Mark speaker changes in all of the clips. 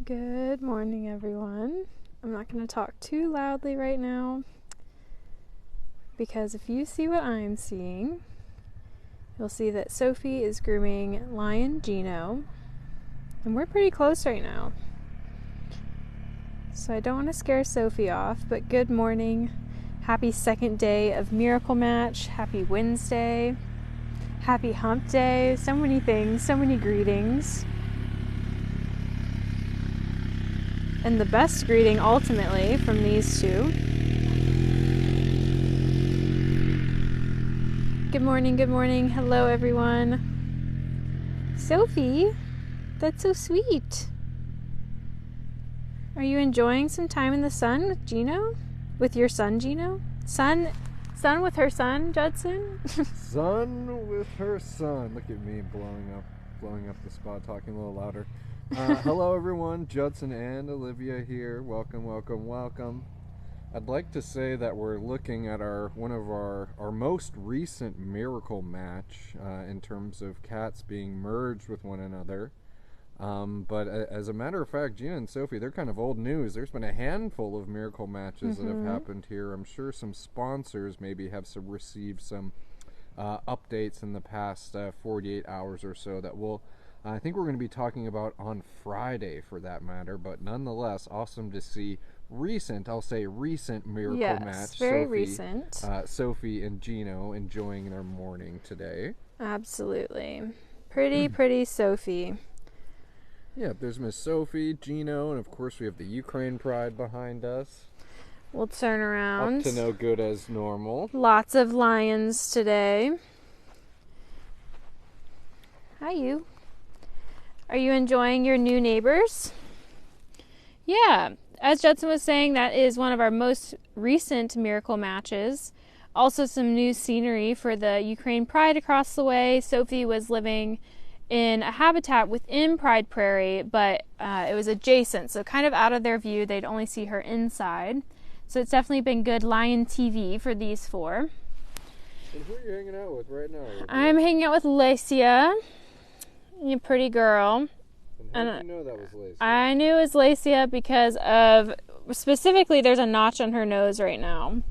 Speaker 1: Good morning, everyone. I'm not going to talk too loudly right now because if you see what I'm seeing, you'll see that Sophie is grooming Lion Gino, and we're pretty close right now. So I don't want to scare Sophie off, but good morning. Happy second day of Miracle Match. Happy Wednesday. Happy Hump Day. So many things, so many greetings. And the best greeting, ultimately, from these two. Good morning, good morning. Hello, everyone. Sophie, that's so sweet. Are you enjoying some time in the sun with Gino? With your son, Gino? Son with her son, Judson?
Speaker 2: Son with her son. Look at me blowing up the spot, talking a little louder. Hello everyone, Judson and Olivia here. Welcome. I'd like to say that we're looking at one of our most recent miracle match in terms of cats being merged with one another. But as a matter of fact, Gina and Sophie, they're kind of old news. There's been a handful of miracle matches that have happened here. I'm sure some sponsors maybe have received some updates in the past 48 hours or so that I think we're going to be talking about on Friday, for that matter. But nonetheless, awesome to see recent miracle match.
Speaker 1: Very recent.
Speaker 2: Sophie and Gino enjoying their morning today.
Speaker 1: Absolutely. Pretty Sophie.
Speaker 2: Yeah, there's Miss Sophie, Gino, and of course we have the Ukraine pride behind us.
Speaker 1: We'll turn around.
Speaker 2: Up to no good as normal.
Speaker 1: Lots of lions today. Hi, you. Are you enjoying your new neighbors? Yeah, as Judson was saying, that is one of our most recent miracle matches. Also some new scenery for the Ukraine Pride across the way. Sophie was living in a habitat within Pride Prairie, but it was adjacent, so kind of out of their view. They'd only see her inside. So it's definitely been good lion TV for these four.
Speaker 2: And who are you hanging out with right now?
Speaker 1: I'm hanging out with Lacia. You pretty girl.
Speaker 2: And how did you know that was Lacia?
Speaker 1: I knew it was Lacia because of, specifically, there's a notch on her nose right now.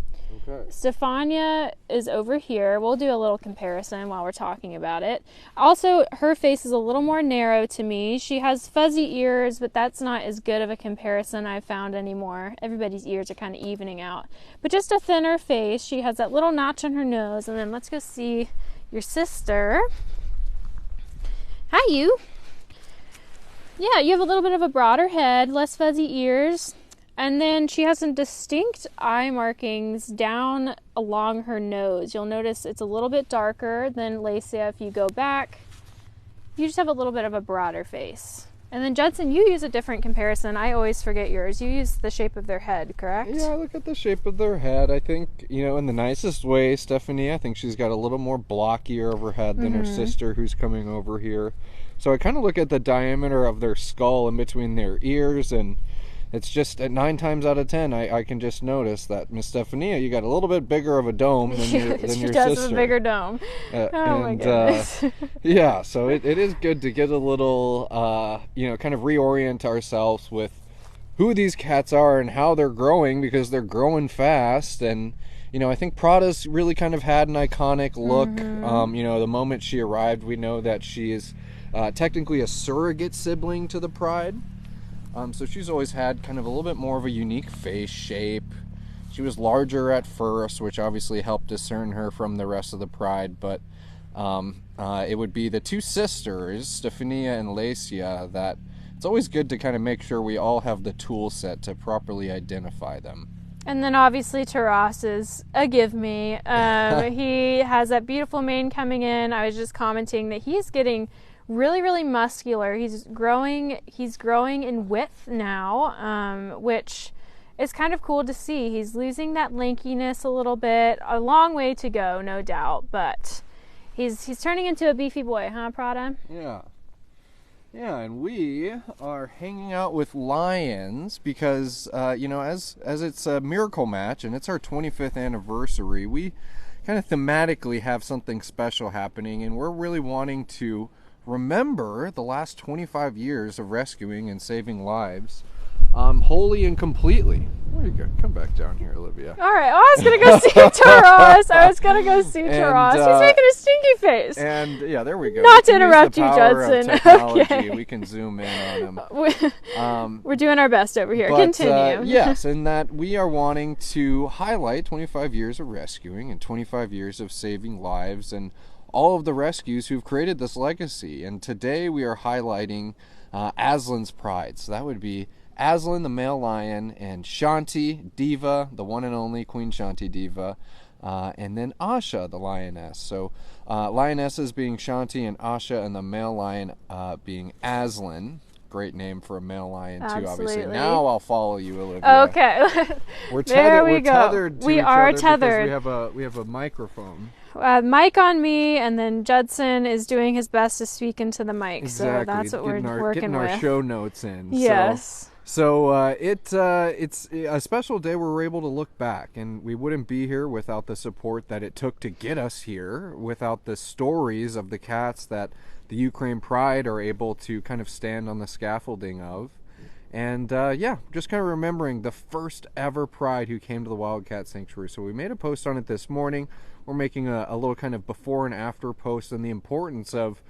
Speaker 2: Okay.
Speaker 1: Stefania is over here. We'll do a little comparison while we're talking about it. Also, her face is a little more narrow to me. She has fuzzy ears, but that's not as good of a comparison I've found anymore. Everybody's ears are kind of evening out. But just a thinner face. She has that little notch on her nose. And then let's go see your sister. Hi, you. Yeah, you have a little bit of a broader head, less fuzzy ears, and then she has some distinct eye markings down along her nose. You'll notice it's a little bit darker than Lacia if you go back. You just have a little bit of a broader face. And then Judson, you use a different comparison. I always forget yours. You use the shape of their head, correct?
Speaker 2: Yeah, I look at the shape of their head. I think, in the nicest way, Stephanie, I think she's got a little more blockier of her head than her sister who's coming over here. So I kind of look at the diameter of their skull in between their ears, and it's just at 9 times out of 10, I can just notice that Miss Stephania, you got a little bit bigger of a dome than your sister.
Speaker 1: She does have a bigger dome. My goodness.
Speaker 2: Yeah, so it is good to get a little, kind of reorient ourselves with who these cats are and how they're growing, because they're growing fast. And, I think Prada's really kind of had an iconic look. The moment she arrived, we know that she is technically a surrogate sibling to the Pride. So she's always had kind of a little bit more of a unique face shape. She was larger at first, which obviously helped discern her from the rest of the Pride. But it would be the two sisters, Stephania and Lacia, that it's always good to kind of make sure we all have the tool set to properly identify them.
Speaker 1: And then obviously Taras is a give me. He has that beautiful mane coming in. I was just commenting that he's getting really muscular. He's growing in width now, which is kind of cool to see. He's losing that lankiness a little bit. A long way to go, no doubt, but he's turning into a beefy boy, huh, Prada?
Speaker 2: Yeah, and we are hanging out with lions because as it's a miracle match and it's our 25th anniversary, we kind of thematically have something special happening, and we're really wanting to remember the last 25 years of rescuing and saving lives wholly and completely. Where you go? Come back down here, Olivia.
Speaker 1: All right. Oh, I was going to go see Taras. I was going to go see Taras. He's making a stinky face.
Speaker 2: And yeah, there we go.
Speaker 1: Not to interrupt you, Judson.
Speaker 2: Okay. We can zoom in on him.
Speaker 1: We're doing our best over here. Continue.
Speaker 2: Yes, in that we are wanting to highlight 25 years of rescuing and 25 years of saving lives and all of the rescues who've created this legacy. And today we are highlighting Aslan's pride. So that would be Aslan, the male lion, and Shanti, Diva, the one and only Queen Shanti Diva, and then Asha, the lioness. So lionesses being Shanti and Asha, and the male lion being Aslan. Great name for a male lion, too,
Speaker 1: Absolutely.
Speaker 2: obviously. Now I'll follow you, Olivia.
Speaker 1: Okay.
Speaker 2: We're
Speaker 1: there we
Speaker 2: we're
Speaker 1: go.
Speaker 2: tethered to
Speaker 1: we
Speaker 2: each
Speaker 1: are
Speaker 2: other
Speaker 1: tethered.
Speaker 2: because we have a microphone.
Speaker 1: Mic on me, and then Judson is doing his best to speak into the mic.
Speaker 2: Exactly.
Speaker 1: So that's what we're working
Speaker 2: getting
Speaker 1: with.
Speaker 2: Our show notes in.
Speaker 1: Yes.
Speaker 2: So it's a special day where we're able to look back, and we wouldn't be here without the support that it took to get us here, without the stories of the cats that the Ukraine Pride are able to kind of stand on the scaffolding of. And just kind of remembering the first ever Pride who came to the Wildcat Sanctuary. So we made a post on it this morning. We're making a little kind of before and after post on the importance of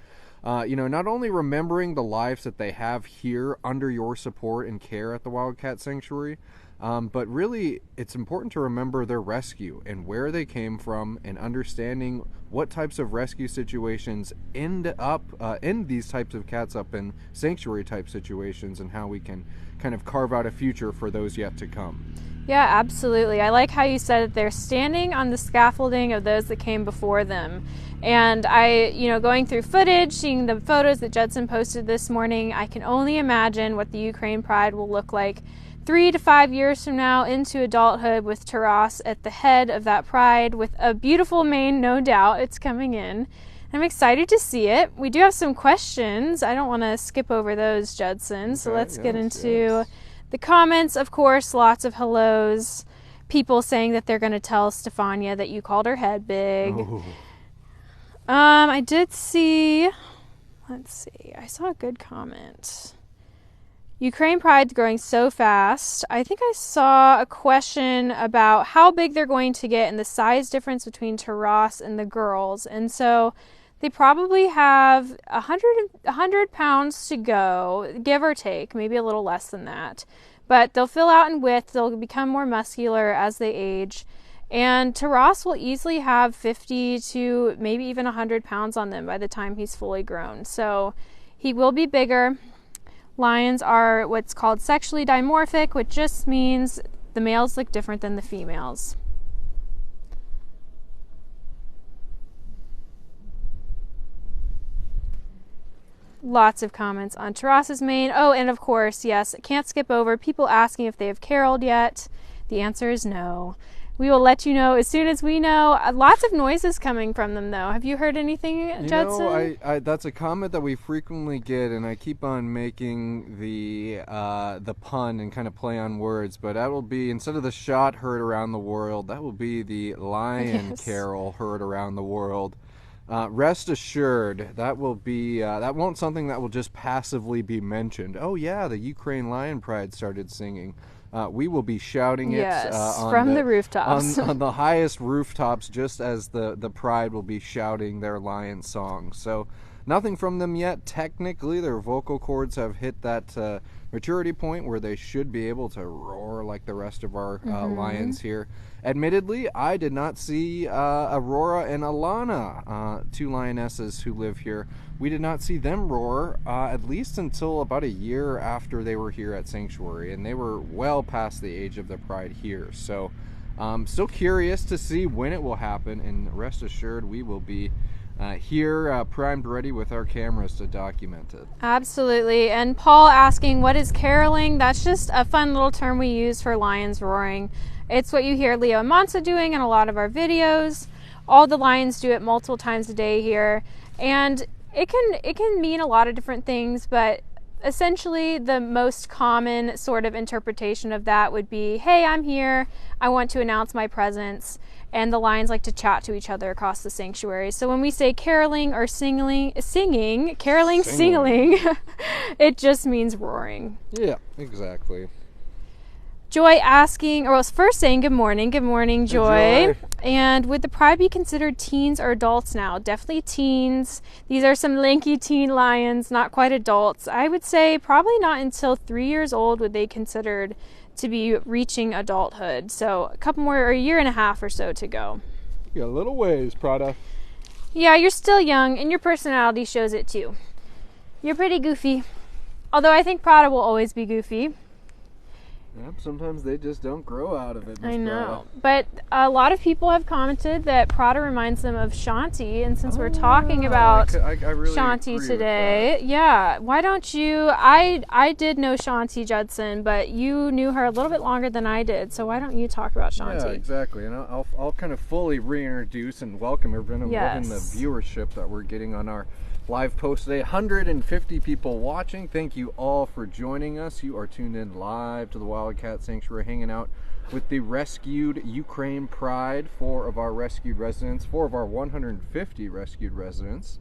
Speaker 2: not only remembering the lives that they have here under your support and care at the Wildcat Sanctuary, but really it's important to remember their rescue and where they came from, and understanding what types of rescue situations end up in these types of cats up in sanctuary type situations, and how we can kind of carve out a future for those yet to come.
Speaker 1: Yeah, absolutely. I like how you said that they're standing on the scaffolding of those that came before them. And going through footage, seeing the photos that Judson posted this morning, I can only imagine what the Ukraine Pride will look like 3 to 5 years from now into adulthood, with Taras at the head of that pride with a beautiful mane, no doubt. It's coming in. I'm excited to see it. We do have some questions. I don't want to skip over those, Judson. Okay, so let's get into the comments. Of course, lots of hellos. People saying that they're going to tell Stefania that you called her head big.
Speaker 2: Oh.
Speaker 1: I did see, I saw a good comment. Ukraine Pride's growing so fast. I think I saw a question about how big they're going to get and the size difference between Taras and the girls. And so they probably have 100 pounds to go, give or take, maybe a little less than that. But they'll fill out in width, they'll become more muscular as they age. And Taras will easily have 50 to maybe even 100 pounds on them by the time he's fully grown. So he will be bigger. Lions are what's called sexually dimorphic, which just means the males look different than the females. Lots of comments on Taras's mane. Oh, and of course, yes, can't skip over people asking if they have caroled yet. The answer is no. We will let you know as soon as we know. Lots of noises coming from them, though. Have you heard anything, Judson?
Speaker 2: I that's a comment that we frequently get, and I keep on making the pun and kind of play on words. But that will be, instead of the shot heard around the world, that will be the lion carol heard around the world. Rest assured, that will be that won't something that will just passively be mentioned. Oh yeah, the Ukraine Lion Pride started singing. We will be shouting it
Speaker 1: from the rooftops.
Speaker 2: on the highest rooftops, just as the Pride will be shouting their lion song. So nothing from them yet. Technically, their vocal cords have hit that maturity point where they should be able to roar like the rest of our lions here. Admittedly, I did not see Aurora and Alana, two lionesses who live here. We did not see them roar, at least until about a year after they were here at Sanctuary, and they were well past the age of the Pride here. So, still curious to see when it will happen, and rest assured we will be here primed ready with our cameras to document it.
Speaker 1: Absolutely. And Paul asking, what is caroling? That's just a fun little term we use for lions roaring. It's what you hear Leo and Mansa doing in a lot of our videos. All the lions do it multiple times a day here, and it can mean a lot of different things, but essentially the most common sort of interpretation of that would be, hey, I'm here, I want to announce my presence. And the lions like to chat to each other across the sanctuary. So when we say caroling or singing, it just means roaring.
Speaker 2: Yeah, exactly.
Speaker 1: Joy asking, or was first saying good morning, Joy. And would the pride be considered teens or adults now? Definitely teens. These are some lanky teen lions, not quite adults. I would say probably not until 3 years old would they considered to be reaching adulthood. So a couple more, or a year and a half or so to go.
Speaker 2: You got a little ways, Prada.
Speaker 1: Yeah, you're still young, and your personality shows it too. You're pretty goofy. Although I think Prada will always be goofy.
Speaker 2: Yep, sometimes they just don't grow out of it, Miss
Speaker 1: I know.
Speaker 2: Prada.
Speaker 1: But a lot of people have commented that Prada reminds them of Shanti, and since we're talking about
Speaker 2: I really
Speaker 1: Shanti
Speaker 2: agree
Speaker 1: today, yeah, why don't you, I did know Shanti, Judson, but you knew her a little bit longer than I did, so why don't you talk about Shanti?
Speaker 2: Yeah, exactly, and I'll kind of fully reintroduce and welcome everyone.
Speaker 1: Yes.
Speaker 2: Loving the viewership that we're getting on our live post today. 150 people watching. Thank you all for joining us. You are tuned in live to the Wildcat Sanctuary, hanging out with the rescued Ukraine Pride. 4 of our rescued residents, 4 of our 150 rescued residents,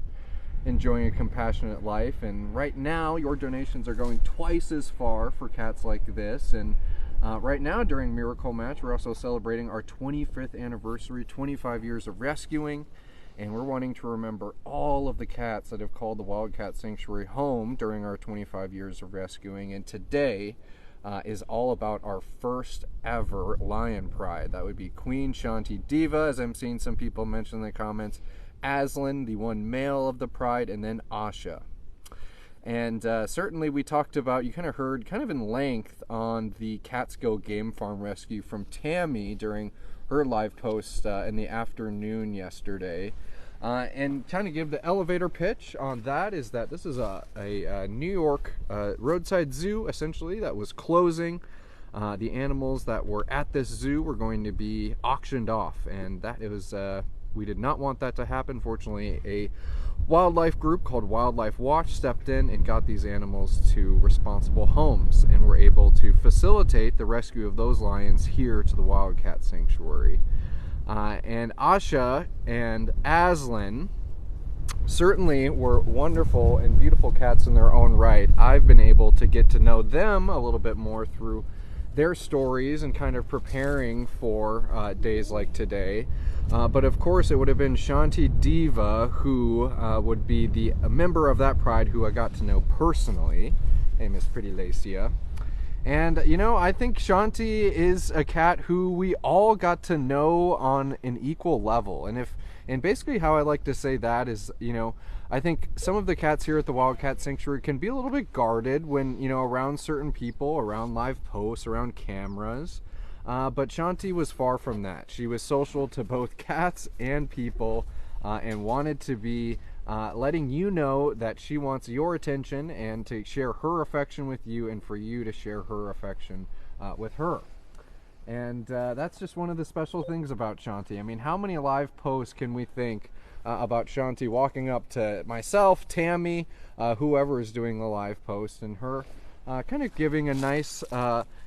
Speaker 2: enjoying a compassionate life. And right now, your donations are going twice as far for cats like this. And right now, during Miracle Match, we're also celebrating our 25th anniversary, 25 years of rescuing. And we're wanting to remember all of the cats that have called the Wildcat Sanctuary home during our 25 years of rescuing. And today is all about our first ever Lion Pride. That would be Queen Shanti Diva, as I'm seeing some people mention in the comments, Aslan, the one male of the Pride, and then Asha. And certainly we talked about, you kind of heard kind of in length on the Catskill Game Farm rescue from Tammy during her live post in the afternoon yesterday. And kind of give the elevator pitch on that is that this is a New York roadside zoo, essentially, that was closing. The animals that were at this zoo were going to be auctioned off, and that was we did not want that to happen. Fortunately, a wildlife group called Wildlife Watch stepped in and got these animals to responsible homes, and were able to facilitate the rescue of those lions here to the Wildcat Sanctuary. And Asha and Aslan certainly were wonderful and beautiful cats in their own right. I've been able to get to know them a little bit more through their stories and kind of preparing for days like today. But of course it would have been Shanti Diva who would be a member of that pride who I got to know personally. Hey, Miss Pretty Lacia. And, you know, I think Shanti is a cat who we all got to know on an equal level. And basically how I like to say that is, you know, I think some of the cats here at the Wildcat Sanctuary can be a little bit guarded when, you know, around certain people, around live posts, around cameras. But Shanti was far from that. She was social to both cats and people, and wanted to be letting you know that she wants your attention and to share her affection with you, and for you to share her affection with her. And that's just one of the special things about Shanti. I mean, how many live posts can we think about Shanti walking up to myself, Tammy, whoever is doing the live post, and her kind of giving a nice,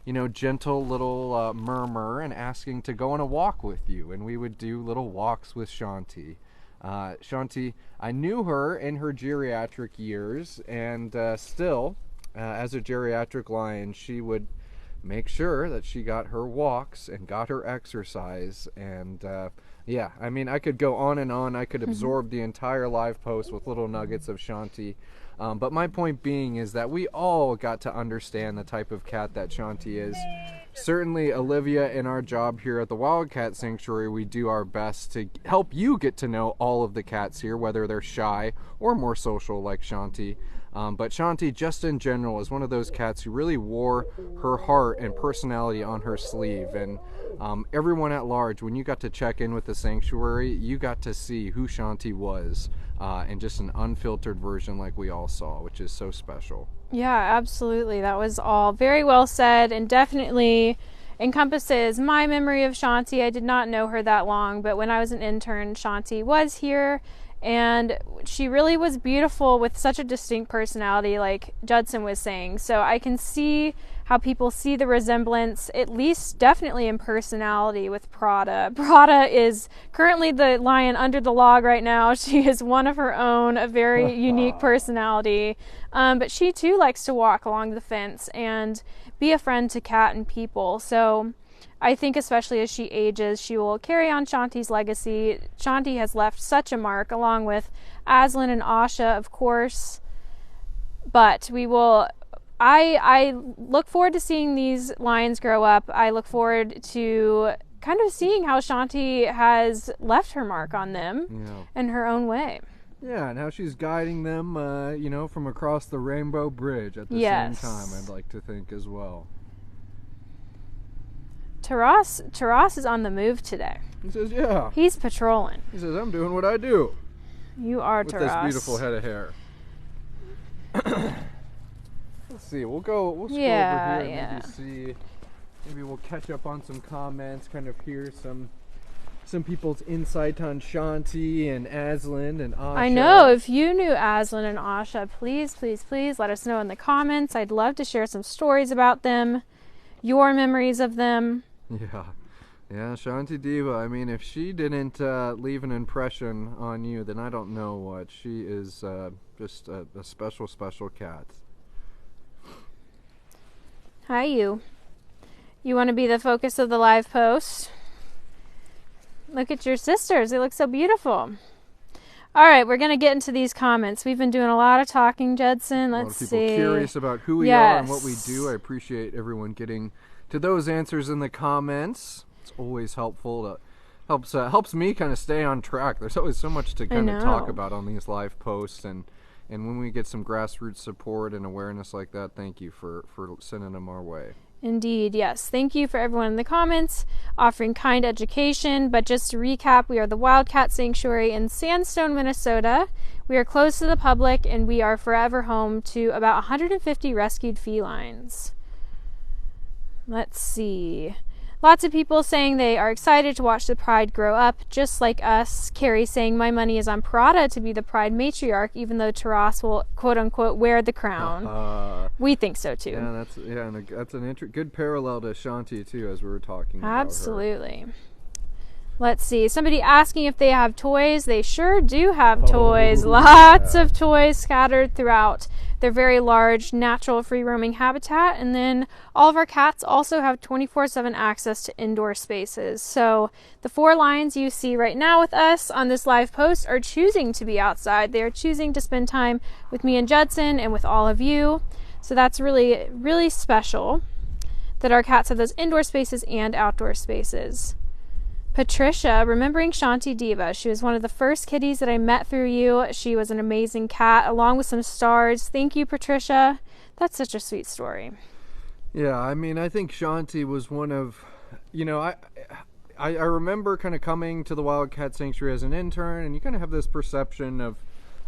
Speaker 2: you know, gentle little murmur and asking to go on a walk with you. And we would do little walks with Shanti. Shanti, I knew her in her geriatric years, and still, as a geriatric lion, she would make sure that she got her walks and got her exercise. And yeah, I mean, I could go on and on. I could absorb the entire live post with little nuggets of Shanti. But my point being is that we all got to understand the type of cat that Shanti is. Certainly, Olivia, in our job here at the Wildcat Sanctuary, we do our best to help you get to know all of the cats here, whether they're shy or more social like Shanti. But Shanti, just in general, is one of those cats who really wore her heart and personality on her sleeve. And everyone at large, when you got to check in with the sanctuary, you got to see who Shanti was, in just an unfiltered version like we all saw, which is so special.
Speaker 1: Yeah, absolutely. That was all very well said, and definitely encompasses my memory of Shanti. I did not know her that long, but when I was an intern, Shanti was here, And she really was beautiful with such a distinct personality, like Judson was saying. So I can see how people see the resemblance, at least definitely in personality, with Prada. Prada is currently the lion under the log right now. She is one of her own, a very unique personality. But she too likes to walk along the fence and be a friend to cat and people. So I think especially as she ages, she will carry on Shanti's legacy. Shanti has left such a mark, along with Aslan and Asha, of course. But we will... I look forward to seeing these lions grow up. I look forward to kind of seeing how Shanti has left her mark on them in her own way.
Speaker 2: Yeah, and how she's guiding them, from across the Rainbow Bridge at the same time, I'd like to think as well.
Speaker 1: Taras is on the move today.
Speaker 2: He says, yeah.
Speaker 1: He's patrolling.
Speaker 2: He says, I'm doing what I do.
Speaker 1: You are
Speaker 2: with
Speaker 1: Taras.
Speaker 2: With this beautiful head of hair. Let's see, we'll scroll over here and maybe we'll catch up on some comments, kind of hear some people's insight on Shanti and Aslan and Asha.
Speaker 1: I know, if you knew Aslan and Asha, please let us know in the comments. I'd love to share some stories about them, your memories of them.
Speaker 2: Yeah, Shanti Diva. I mean, if she didn't leave an impression on you, then I don't know what. She is just a special, special cat.
Speaker 1: Hi, you. You want to be the focus of the live post? Look at your sisters. They look so beautiful. All right, we're going to get into these comments. We've been doing a lot of talking, Judson. Let's see.
Speaker 2: A lot of people curious about who we are and what we do. I appreciate everyone getting to those answers in the comments. It's always helpful. Helps me kind of stay on track. There's always so much to kind of talk about on these live posts, and when we get some grassroots support and awareness like that, thank you for sending them our way.
Speaker 1: Indeed, yes. Thank you for everyone in the comments offering kind education. But just to recap, we are the Wildcat Sanctuary in Sandstone, Minnesota. We are closed to the public, and we are forever home to about 150 rescued felines. Let's see. Lots of people saying they are excited to watch the Pride grow up, just like us. Carrie saying, my money is on Prada to be the Pride matriarch, even though Taras will, quote-unquote, wear the crown. We think so, too.
Speaker 2: And that's an good parallel to Shanti, too, as we were talking about her.
Speaker 1: Absolutely. Let's see. Somebody asking if they have toys. They sure do have toys. Lots of toys scattered throughout their very large natural free-roaming habitat. And then all of our cats also have 24/7 access to indoor spaces. So the 4 lions you see right now with us on this live post are choosing to be outside. They are choosing to spend time with me and Judson and with all of you. So that's really, really special that our cats have those indoor spaces and outdoor spaces. Patricia, remembering Shanti Diva. She was one of the first kitties that I met through you. She was an amazing cat, along with some stars. Thank you, Patricia. That's such a sweet story.
Speaker 2: Yeah, I mean, I think Shanti was one of, I remember kind of coming to the Wildcat Sanctuary as an intern, and you kind of have this perception of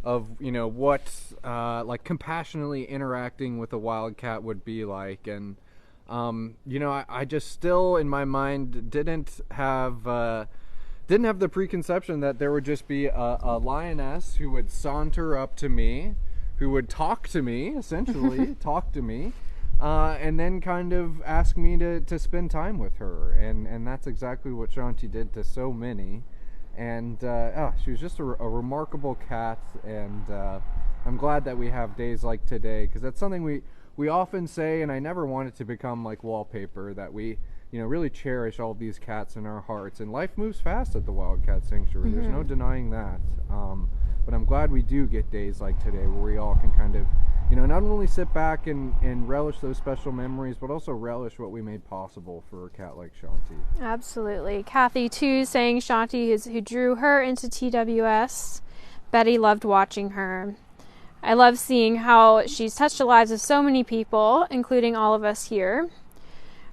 Speaker 2: what like compassionately interacting with a wildcat would be like, and I just still in my mind didn't have the preconception that there would just be a lioness who would saunter up to me, who would talk to me, essentially talk to me, and then kind of ask me to spend time with her, and that's exactly what Shanti did to so many. And she was just a remarkable cat, and I'm glad that we have days like today, because that's something we often say, and I never want it to become like wallpaper, that we really cherish all of these cats in our hearts. And life moves fast at the Wildcat Sanctuary. There's no denying that. But I'm glad we do get days like today where we all can kind of not only sit back and relish those special memories, but also relish what we made possible for a cat like Shanti.
Speaker 1: Absolutely. Kathy, too, saying Shanti is who drew her into TWS. Betty loved watching her. I love seeing how she's touched the lives of so many people, including all of us here.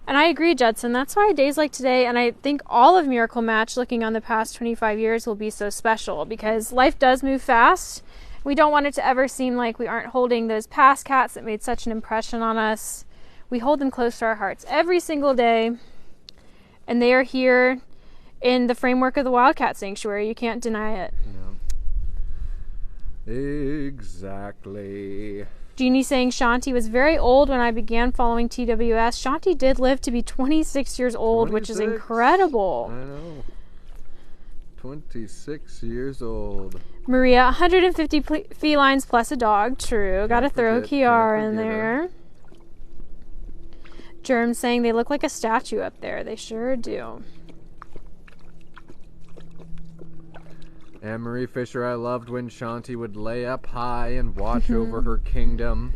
Speaker 1: And I agree, Judson. That's why days like today, and I think all of Miracle Match, looking on the past 25 years, will be so special, because life does move fast. We don't want it to ever seem like we aren't holding those past cats that made such an impression on us. We hold them close to our hearts every single day, and they are here in the framework of the Wildcat Sanctuary. You can't deny it.
Speaker 2: Yeah. Exactly.
Speaker 1: Jeannie saying Shanti was very old when I began following TWS. Shanti did live to be 26 years old,
Speaker 2: 26.
Speaker 1: which is incredible.
Speaker 2: I know. 26 years old.
Speaker 1: Maria, 150 felines plus a dog. True. Gotta throw Kiara in there. Germ saying they look like a statue up there. They sure do.
Speaker 2: Anne Marie Fisher, I loved when Shanti would lay up high and watch over her kingdom.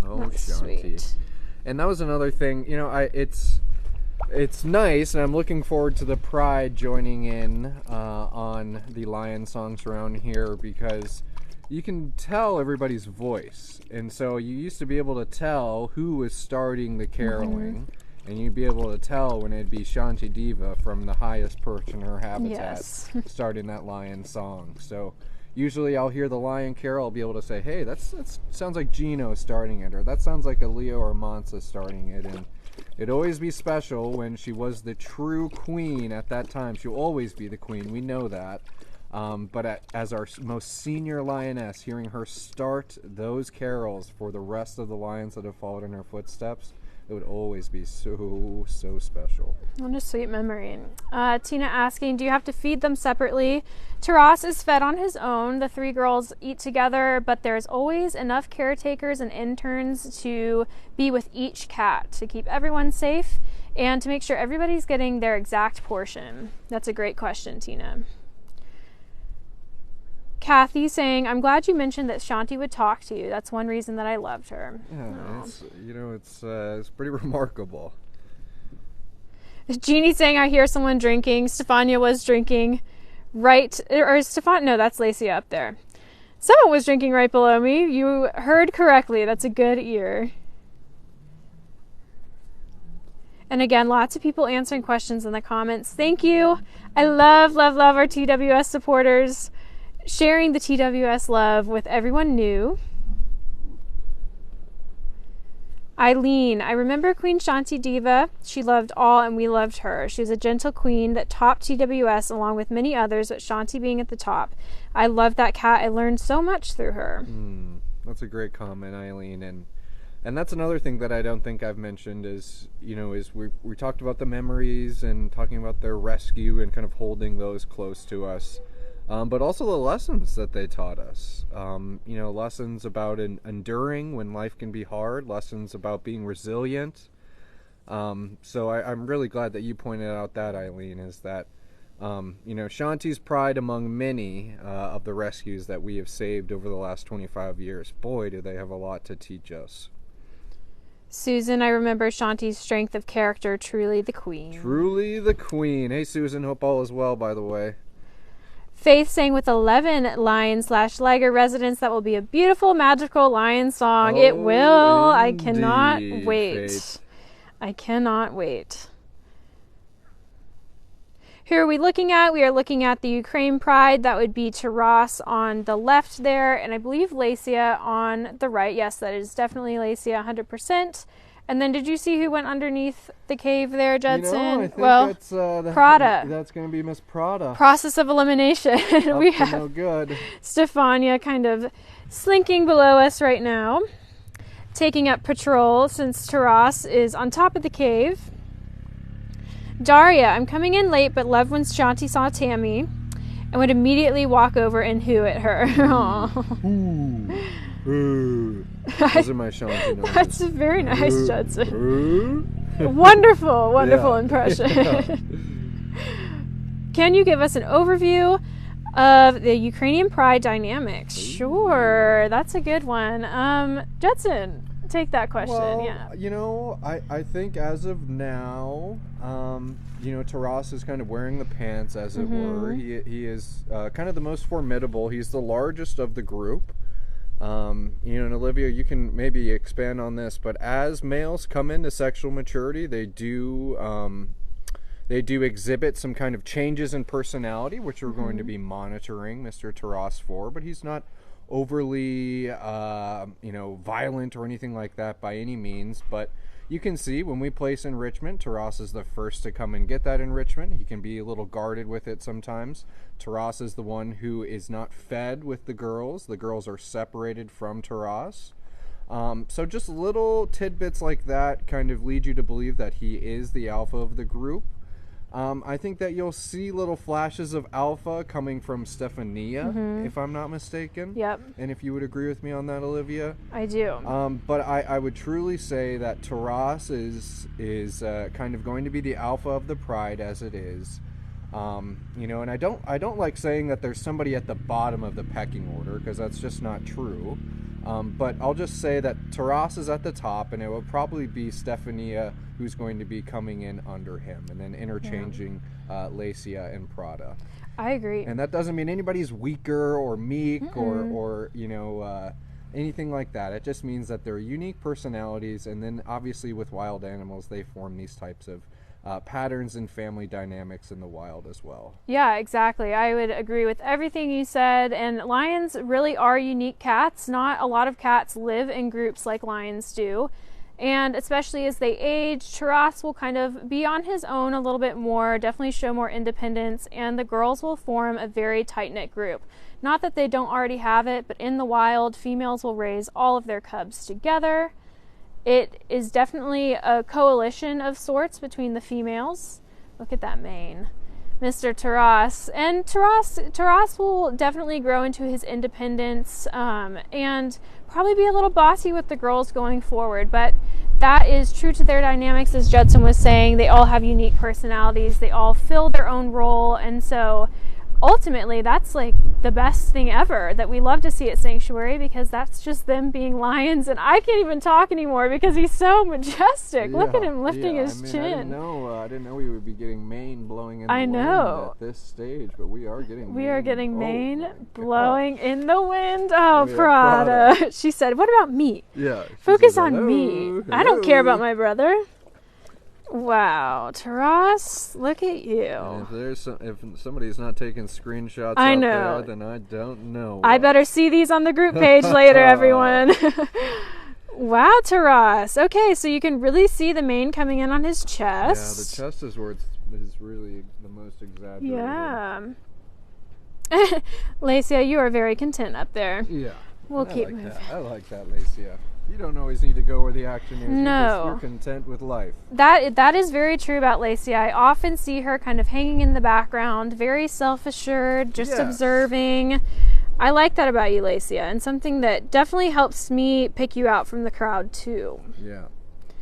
Speaker 2: Oh,
Speaker 1: That's
Speaker 2: Shanti.
Speaker 1: Sweet.
Speaker 2: And that was another thing, you know, it's nice, and I'm looking forward to the Pride joining in on the Lion songs around here, because you can tell everybody's voice. And so you used to be able to tell who was starting the caroling, and you'd be able to tell when it'd be Shanti Diva from the highest perch in her habitat starting that Lion song. So usually I'll hear the Lion carol, I'll be able to say, hey, that sounds like Gino starting it, or that sounds like a Leo or Mansa starting it. And it'd always be special when she was the true queen at that time. She'll always be the queen, we know that. But as our most senior lioness, hearing her start those carols for the rest of the lions that have followed in her footsteps, it would always be so special.
Speaker 1: What a sweet memory. Tina asking, do you have to feed them separately? Taras is fed on his own. The three girls eat together, but there's always enough caretakers and interns to be with each cat to keep everyone safe and to make sure everybody's getting their exact portion. That's a great question, Tina. Kathy saying, I'm glad you mentioned that Shanti would talk to you. That's one reason that I loved her.
Speaker 2: Yeah, it's pretty remarkable.
Speaker 1: Jeannie saying, I hear someone drinking. Stefania was drinking right, or no, that's Lacey up there. Someone was drinking right below me. You heard correctly. That's a good ear. And again, lots of people answering questions in the comments. Thank you. I love our TWS supporters. Sharing the TWS love with everyone new. Eileen, I remember Queen Shanti Diva. She loved all and we loved her. She was a gentle queen that topped TWS along with many others, with Shanti being at the top. I loved that cat. I learned so much through her.
Speaker 2: That's a great comment, Eileen. And that's another thing that I don't think I've mentioned is we talked about the memories and talking about their rescue and kind of holding those close to us. But also the lessons that they taught us. Lessons about enduring when life can be hard, lessons about being resilient. So I'm really glad that you pointed out that, Eileen, is that, Shanti's pride among many of the rescues that we have saved over the last 25 years. Boy, do they have a lot to teach us.
Speaker 1: Susan, I remember Shanti's strength of character, truly the queen.
Speaker 2: Truly the queen. Hey, Susan, hope all is well, by the way.
Speaker 1: Faith saying with 11 Lion/Liger residents, that will be a beautiful, magical lion song. It will. I cannot wait. Faith. I cannot wait. Who are we looking at? We are looking at the Ukraine Pride. That would be Taras on the left there, and I believe Lacia on the right. Yes, that is definitely Lacia, 100%. And then did you see who went underneath the cave there, Judson?
Speaker 2: I think that's
Speaker 1: Prada.
Speaker 2: That's going to be Miss Prada.
Speaker 1: Process of elimination. We have
Speaker 2: no good.
Speaker 1: Stefania kind of slinking below us right now, taking up patrol since Taras is on top of the cave. Daria, I'm coming in late, but loved when Shanti saw Tammy and would immediately walk over and hoo at her.
Speaker 2: Those are my Shanti noises.
Speaker 1: That's very nice, Judson. Wonderful impression. Yeah. Can you give us an overview of the Ukrainian Pride dynamics? Sure, that's a good one. Judson, take that question.
Speaker 2: Well, I think as of now, Taras is kind of wearing the pants, as it were. He is kind of the most formidable. He's the largest of the group. And Olivia, you can maybe expand on this, but as males come into sexual maturity, they do exhibit some kind of changes in personality, which we're going to be monitoring Mr. Taras for, but he's not overly, violent or anything like that by any means. But You can see when we place enrichment, Taras is the first to come and get that enrichment. He can be a little guarded with it sometimes. Taras is the one who is not fed with the girls. The girls are separated from Taras. So just little tidbits like that kind of lead you to believe that he is the alpha of the group. I think that you'll see little flashes of alpha coming from Stephania, if I'm not mistaken.
Speaker 1: Yep.
Speaker 2: And if you would agree with me on that, Olivia.
Speaker 1: I do.
Speaker 2: But I would truly say that Taras is kind of going to be the alpha of the pride as it is. You know, and I don't like saying that there's somebody at the bottom of the pecking order, because that's just not true. But I'll just say that Taras is at the top, and it will probably be Stephania who's going to be coming in under him, and then interchanging Lacia and Prada.
Speaker 1: I agree.
Speaker 2: And that doesn't mean anybody's weaker or meek or you know, anything like that. It just means that they're unique personalities, and then obviously with wild animals, they form these types of patterns and family dynamics in the wild as well.
Speaker 1: Yeah, exactly. I would agree with everything you said. And lions really are unique cats. Not a lot of cats live in groups like lions do. And especially as they age, Taras will kind of be on his own a little bit more, definitely show more independence, and the girls will form a very tight-knit group. Not that they don't already have it, but in the wild, females will raise all of their cubs together. It is definitely a coalition of sorts between the females. Look at that mane. Mr. Taras. And Taras will definitely grow into his independence and probably be a little bossy with the girls going forward. But that is true to their dynamics, as Judson was saying. They all have unique personalities. They all fill their own role. And so ultimately, that's like the best thing ever that we love to see at Sanctuary, because that's just them being lions. And I can't even talk anymore because he's so majestic.
Speaker 2: Yeah,
Speaker 1: look at him lifting his chin.
Speaker 2: I didn't know we would be getting mane blowing in the
Speaker 1: wind
Speaker 2: at this stage, but we are getting
Speaker 1: mane blowing in the wind. Oh, Prada. She said, "What about me?
Speaker 2: Yeah.
Speaker 1: Focus on me. I don't care about my brother." Wow, Taras, look at you.
Speaker 2: And if somebody's not taking screenshots
Speaker 1: I
Speaker 2: out
Speaker 1: know.
Speaker 2: there, then I don't know.
Speaker 1: I better see these on the group page later, everyone. Wow, Taras. Okay, so you can really see the mane coming in on his chest.
Speaker 2: Yeah, the chest is where it's really the most exaggerated.
Speaker 1: Yeah. Lacia, you are very content up there.
Speaker 2: Yeah.
Speaker 1: We'll keep moving.
Speaker 2: I like that, Lacia. You don't always need to go where the action is.
Speaker 1: No.
Speaker 2: You're content with life.
Speaker 1: That is very true about Lacia. I often see her kind of hanging in the background, very self-assured, just observing. I like that about you, Lacia, and something that definitely helps me pick you out from the crowd, too.
Speaker 2: Yeah,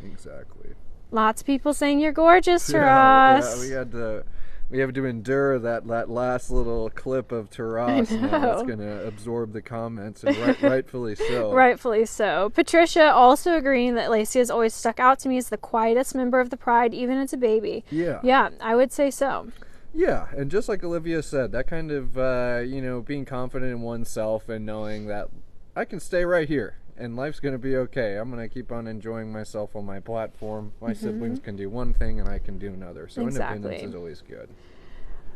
Speaker 2: exactly.
Speaker 1: Lots of people saying you're gorgeous, Taras.
Speaker 2: Yeah, we have to endure that last little clip of Taras now. That's going to absorb the comments, and rightfully so.
Speaker 1: Rightfully so. Patricia also agreeing that Lacia has always stuck out to me as the quietest member of the pride, even as a baby.
Speaker 2: Yeah.
Speaker 1: Yeah, I would say so.
Speaker 2: Yeah, and just like Olivia said, that kind of, being confident in oneself and knowing that I can stay right here and life's going to be okay. I'm going to keep on enjoying myself on my platform. My siblings can do one thing and I can do another. So independence is always good.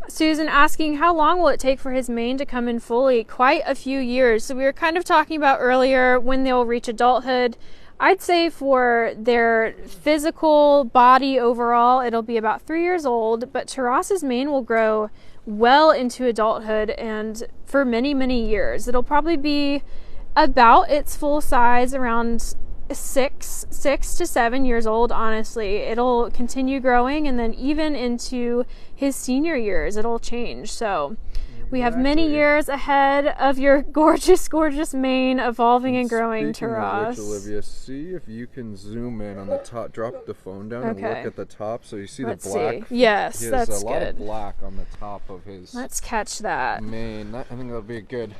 Speaker 1: Susan asking, how long will it take for his mane to come in fully? Quite a few years. So we were kind of talking about earlier when they'll reach adulthood. I'd say for their physical body overall, it'll be about 3 years old, but Taras's mane will grow well into adulthood and for many, many years. It'll probably be about its full size, around 6 to 7 years old, honestly. It'll continue growing, and then even into his senior years, it'll change. So we have many years ahead of your gorgeous, gorgeous mane evolving and growing, Taras.
Speaker 2: Olivia, see if you can zoom in on the top. Drop the phone down and look at the top, so you see the black.
Speaker 1: Yes, that's good.
Speaker 2: He has a lot of black on the top of his.
Speaker 1: Let's catch that
Speaker 2: mane. I think that'll be a good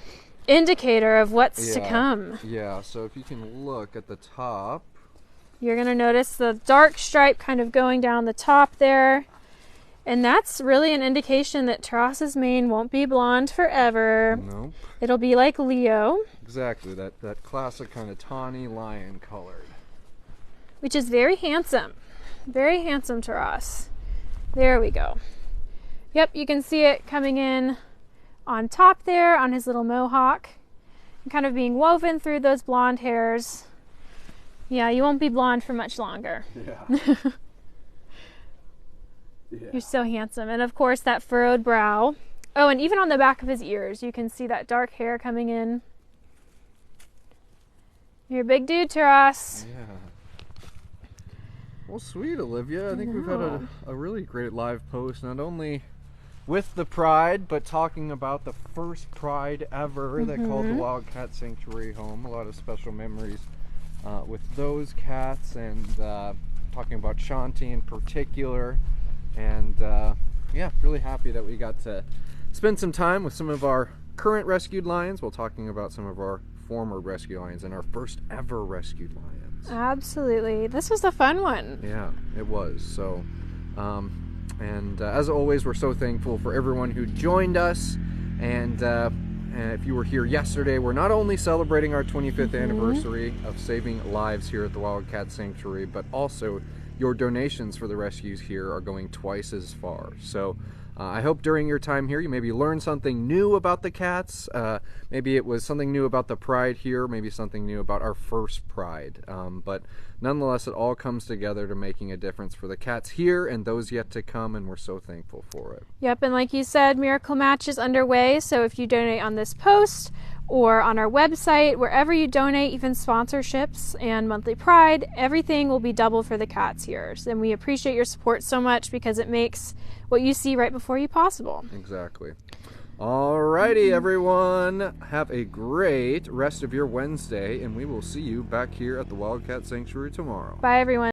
Speaker 1: indicator of what's to come.
Speaker 2: Yeah, so if you can look at the top,
Speaker 1: you're going to notice the dark stripe kind of going down the top there. And that's really an indication that Taras's mane won't be blonde forever.
Speaker 2: Nope.
Speaker 1: It'll be like Leo.
Speaker 2: Exactly, that classic kind of tawny lion colored.
Speaker 1: Which is very handsome. Very handsome, Taras. There we go. Yep, you can see it coming in on top there on his little mohawk, and kind of being woven through those blonde hairs. Yeah, you won't be blonde for much longer.
Speaker 2: Yeah. Yeah.
Speaker 1: You're so handsome. And of course, that furrowed brow. Oh, and even on the back of his ears, you can see that dark hair coming in. You're a big dude, Taras.
Speaker 2: Yeah. Well, sweet, Olivia. I think we've had a really great live post, not only with the Pride, but talking about the first Pride ever that called the Wildcat Sanctuary home. A lot of special memories with those cats, and talking about Shanti in particular. And yeah, really happy that we got to spend some time with some of our current rescued lions while talking about some of our former rescue lions and our first ever rescued lions.
Speaker 1: Absolutely. This was a fun one.
Speaker 2: Yeah, it was. So, and as always, we're so thankful for everyone who joined us. And if you were here yesterday, we're not only celebrating our 25th anniversary of saving lives here at the Wildcat Sanctuary, but also your donations for the rescues here are going twice as far. So I hope during your time here you maybe learned something new about the cats. Maybe it was something new about the Pride here, maybe something new about our first Pride. But nonetheless, it all comes together to making a difference for the cats here and those yet to come, and we're so thankful for it.
Speaker 1: Yep, and like you said, Miracle Match is underway, so if you donate on this post or on our website, wherever you donate, even sponsorships and monthly Pride, everything will be double for the cats here. And we appreciate your support so much because it makes what you see right before you possible.
Speaker 2: Exactly. Alrighty, everyone. Have a great rest of your Wednesday, and we will see you back here at the Wildcat Sanctuary tomorrow.
Speaker 1: Bye, everyone.